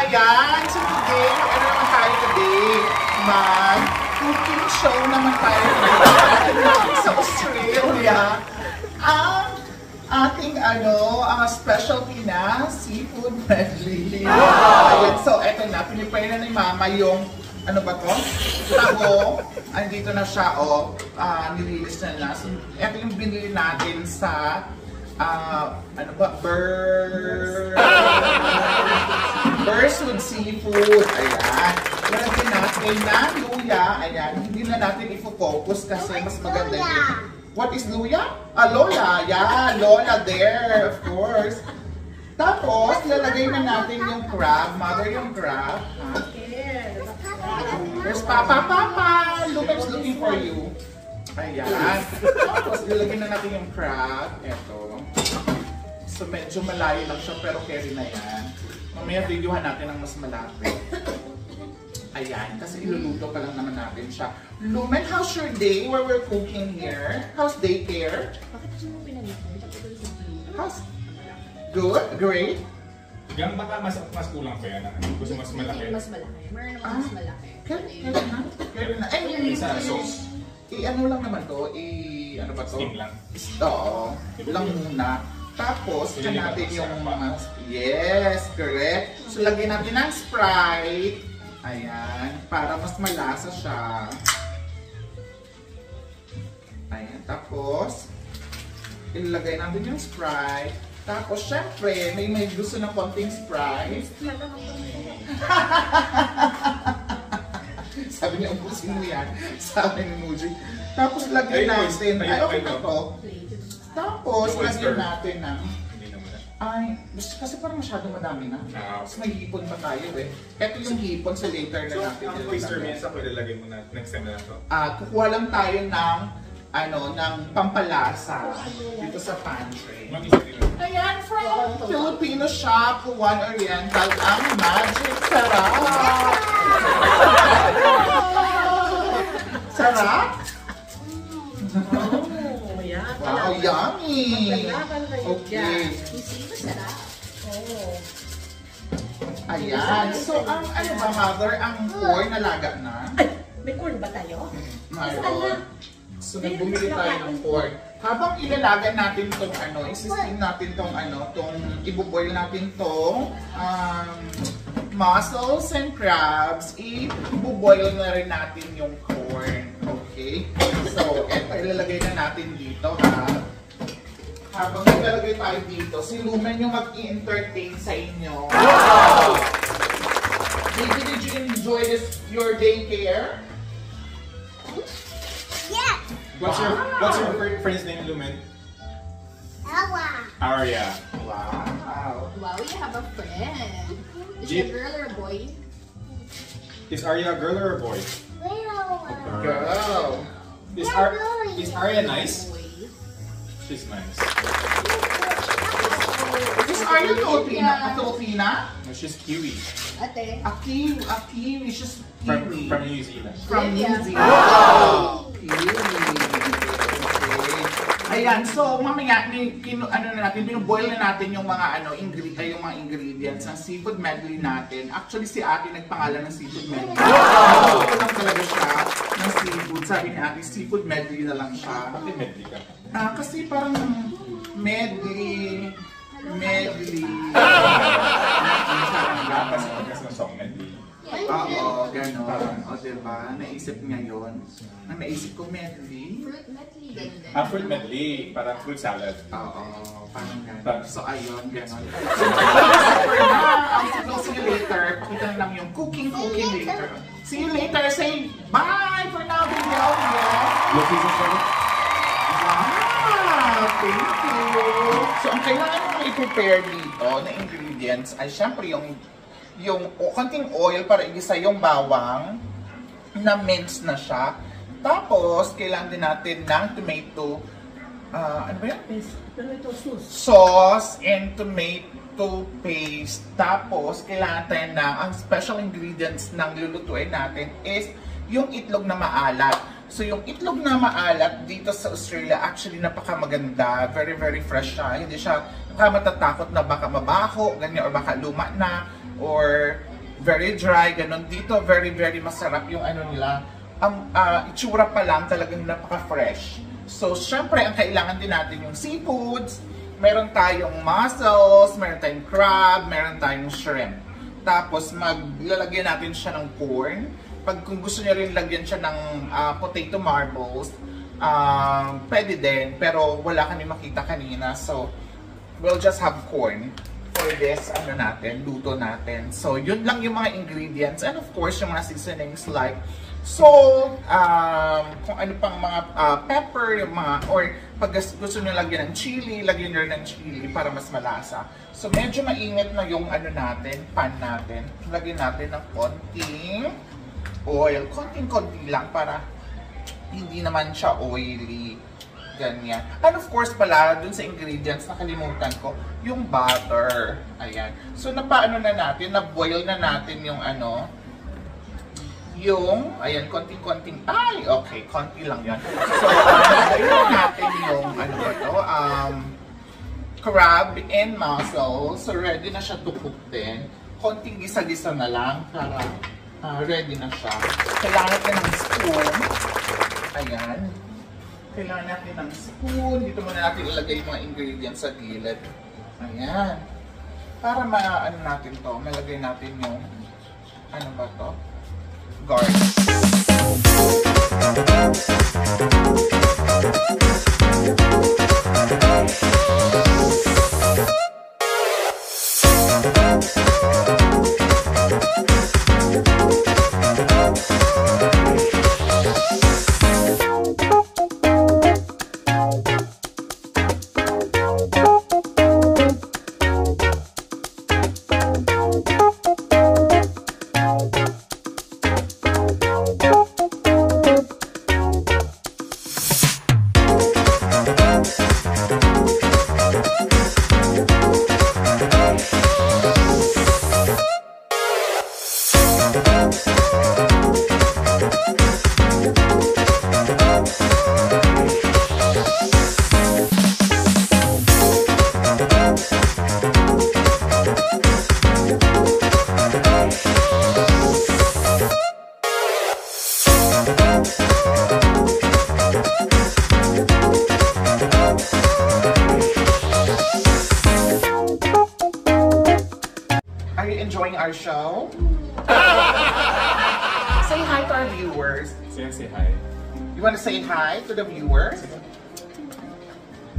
ayan. So today, ano naman tayo today? Mag-cooking show naman tayo today sa Australia. Ang ating ang specialty na seafood medley. Ayan, so eto na, pinipray na ni Mama yung ano ba to? Tago. Andito na siya, nililis na na. So, ito yung binili natin sa Burst with Seafood. Ayan. Lalagyan natin na luya. Ayan. Hindi na natin i-focus kasi mas maganda yun. What is luya? Lola. Yeah, Lola there, of course. Tapos, lalagay na natin yung crab. Mother, yung crab. There's Papa. Lumen's looking for you. Ayan. Tapos, lalagay na natin yung crab. Ito. So, medyo malayo lang siya, pero carry na yan. Mamaya videohan natin ang mas malapit. Ayan, kasi iluluto pa lang naman natin siya. Lumen, how's your day where we're cooking here? How's daycare? How's good? Great? Hanggang baka mas kulang pa yan. Gusto mas malaki. Mas malaki. Meron naman mas malaki. Kaya na. Isa, sauce. Ano lang naman to? Ano ba to? Steam lang. Oo. Lang muna. Tapos, natin yung mga... Yes, correct. So, lagyan natin ng Sprite. Ayan. Para mas malasa siya. Ayan. Tapos, ilagay natin yung Sprite. Tapos, syempre, may gusto ng konting Sprite. Sabi niya, ubusin mo yan. Sabi ni Muji. Tapos, lagyan natin. Ay, okay na to. Tapos, lagyan natin ng... kasi parang masyadong madami na. Tapos, may hipon pa tayo eh. Ito yung hipon sa later na natin. Ang oyster mince ako ilalagay mo na next time na to. Kukuha lang tayo ng ng pampalasa dito sa pantry. Ayan, from Filipino shop, One Oriental, ang Magic Sarap! Sarap? Wow, yummy! Okay. Ayan. So, ang mother, ang corn nalaga na? Ay, may corn ba tayo? Mayroon. So, nagbumili tayo ng corn. Habang ilalagan natin itong i-steam natin itong ibuboil natin itong mussels and crabs, ibuboil na rin natin yung corn. Okay? So, eto, ilalagay na natin dito, ha? Habang ilalagay tayo dito, si Lumen yung mag-i-entertain sa inyo. Wow! Did you enjoy your daycare? Yeah. What's your friend's name, Lumen? Aria. Wow. Wow, you have a friend. Is she a girl or a boy? Is Aria a girl or a boy? Girl. Is Aria nice? Boy. She's nice. Is Aria Filipina? No, she's Kiwi. Ate. A kiwi. She's kiwi. From New Zealand. From New Yeah. Zealand. Wow! Kiwi. Okay. Ayan, so mamaya binuboil na natin yung mga ingredients ng seafood medley natin. Actually si Ate nagpangalan ng seafood medley. Wow! Ito lang talaga siya ng seafood. Sabi ni Ate, seafood medley na lang siya. Bakit medley ka? Kasi parang medley. Dapat sa song medley. Oo, gano'n. O diba? Naisip niya yun. Ang naisip ko medley. Fruit medley. Ganda. Fruit medley, parang fruit salad. Oo, parang gano'n. Parang- So ayun, gano'n. I'll see you later. Pakita na lang yung cooking later. See you later. Say bye for now, video. Wow! Thank you! So ang kailangan mo i-prepare dito na ingredients ay syempre yung konting oil para igisa yung bawang na mince na siya. Tapos, kailangan din natin ng tomato, ano ba yan? Sauce and tomato paste. Tapos, kailangan tayo ang special ingredients ng lulutuin natin is yung itlog na maalat. So, yung itlog na maalat dito sa Australia, actually napakamaganda. Very, very fresh siya. Hindi siya matatakot na baka mabaho, ganyan, or baka luma na, or very dry, ganun. Dito, very, very masarap yung ano nila. Ang itsura pa lang talagang napaka-fresh. So, syempre, ang kailangan din natin yung seafoods. Meron tayong mussels, meron tayong crab, meron tayong shrimp. Tapos, maglalagyan natin siya ng corn. Kung gusto niyo rin lagyan siya ng potato marbles, pwede din. Pero wala kami makita kanina. So, we'll just have corn for this, luto natin. So, yun lang yung mga ingredients. And of course, yung mga seasonings like salt, kung ano pang mga pepper, yung mga, or pag gusto nyo lagyan ng chili, lagyan nyo rin ng chili para mas malasa. So, medyo mainit na yung pan natin. Lagyan natin ng konting oil. Konting-konti lang para hindi naman siya oily. Ganyan. And of course pala, dun sa ingredients, nakalimutan ko, yung butter. Ayan. So, napaano na natin, na-boil na natin yung ayan, konting-konting, okay, konti lang yan. So, na-boil natin yung, crab and mussel. So, ready na siya to cook din. Konting gisa-gisa na lang para ready na siya. Kailangan natin ng spoon. Ayan. Kailangan natin ng spoon. Dito muna natin ilagay yung mga ingredients sa gilid. Ayan. Para natin to, malagay natin yung, garlic. Are you enjoying our show? Say hi to our viewers. Say hi. You want to say hi to the viewers?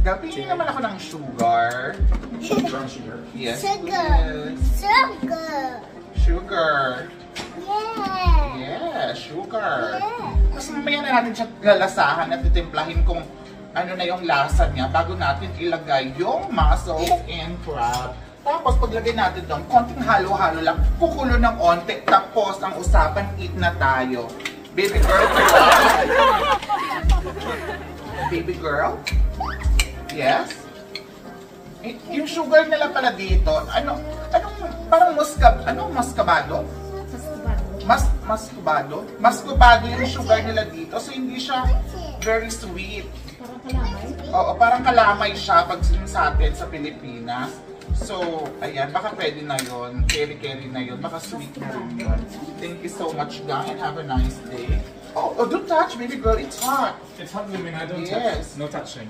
Gabi naman ako ng sugar. Brown sugar. Yes. Sugar. Yes. Sugar. Sugar. Yeah. Yeah, sugar. Yeah. Tapos mamaya na natin siya lalasahan at titimplahin kung ano na yung lasa niya bago natin ilagay yung mussels and crab. Tapos paglagay natin doon, konting halo-halo lang, kukulo ng onte, tapos ang usapan, eat na tayo. Baby girl, baby girl? Yes? Yung sugar nila pala dito, parang muscabado? Muscabado yung sugar nila dito, so hindi siya very sweet. Parang kalamay? Oo, parang kalamay siya pag sa atin sa Pilipinas. So, ayan, baka pwede na yun. Carry na yun. Baka sweet na rin yun. Thank you so much, gang, and have a nice day. Oh, don't touch, baby girl. It's hot. It's hot, Lumina. Don't Yes. touch. No touching.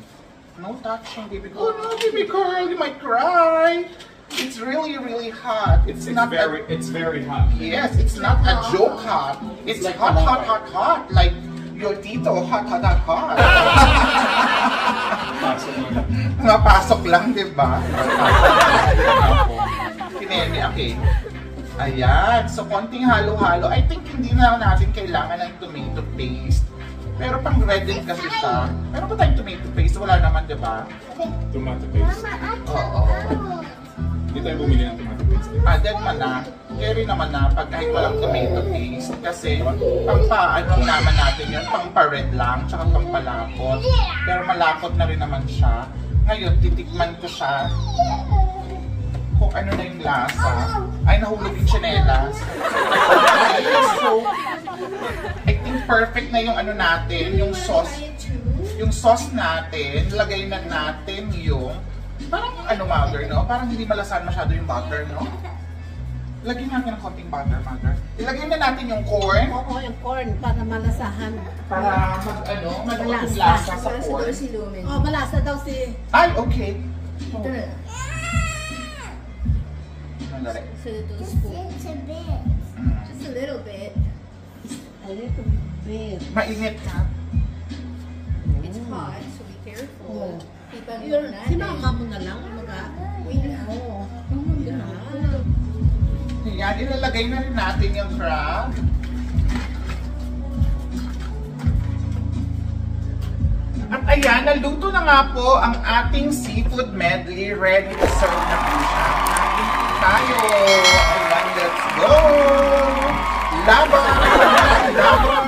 No touching, baby girl. Oh, no, baby girl. You might cry. It's really, really hot. It's very hot. Yes, it's not a joke hot. It's like hot. Like your tito. Hot. Pasok mo na. Napasok lang, di ba? Kineme, okay. Ayan, so konting halo-halo. I think hindi na natin kailangan ng tomato paste. Pero pang red din kasi siya. Meron ba tayong tomato paste? Wala naman, di ba? Tomato paste. Oo. Hindi tayo bumili ng tomato paste. Dead man na. Carry naman na pag kahit walang tomato paste. Kasi anong naman natin yun, pang pa-red lang, tsaka pang palapot. Pero malapot na rin naman siya. Ngayon, titikman ko siya kung ano na yung lasa. Ay, nahulog yung tsinelas. So, I think perfect na yung ano natin, yung sauce. Yung sauce natin, lagay na natin yung, parang mother, no? Parang hindi malasan masyado yung butter, no? Lagyan natin ng konting butter, mother. Ilagay na natin yung corn Oo, yung corn para malasahan. para mag-ano, Malasa. lasa sa Malasa daw corn. si Lumen. Oh, malasa daw si... Ay, okay. Ito na. Malari. Just a little spoon. It's a bit. Just a little bit. A little bit. Mainit na. It's hot, so be careful. Oh. Keep on Yun, natin. si mama mo na lang. Wait. Oo. Yan, ilalagay na rin natin yung crab. At ayan, naluto na nga po ang ating seafood medley. Ready to serve na po siya. Kain po tayo. Ayan, let's go! Laban! Laban!